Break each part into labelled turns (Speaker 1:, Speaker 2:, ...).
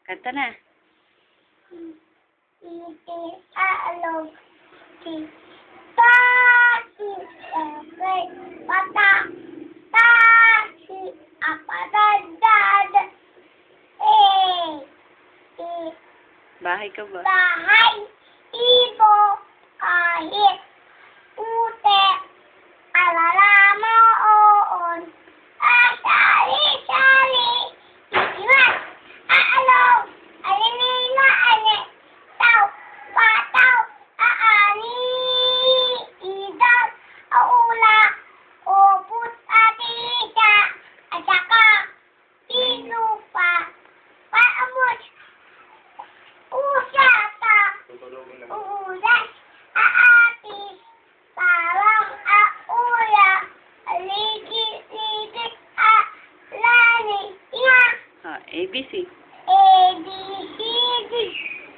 Speaker 1: Kanta na.
Speaker 2: Ialog si Tati Mata Tati Apadadad
Speaker 1: Bahay ka ba?
Speaker 2: Bahay Ibo Kahit Ute Alalamoon Asali-sali Iwan Aalog Alinina ane Tau Pataw Aani Idaw Aula Oput Atita Ataka Pinupa Paamot Usata Ulas Aatis Parang Aula Ligit-ligit Lani Ina
Speaker 1: ABC.
Speaker 2: A B C D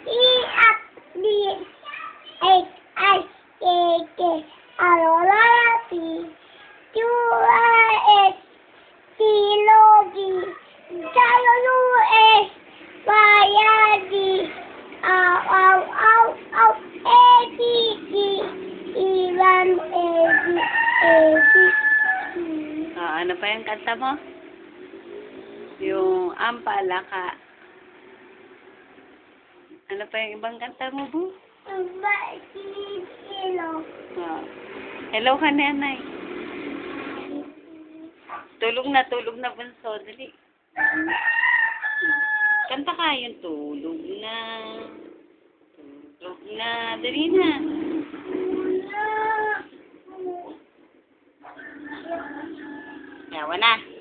Speaker 2: E F G H I J K L M N P Q R S T U V W X Y Z A B C E1 A B
Speaker 1: Ano pa yung kanta mo? Yung Ampalaka. Ano pa yung ibang kanta mo, Bu?
Speaker 2: Hello.
Speaker 1: Hello ka, Nanay. Tulog na bunso. Dali. Kanta ka yung tulog na. Tulog na. Dali na. Yawa na.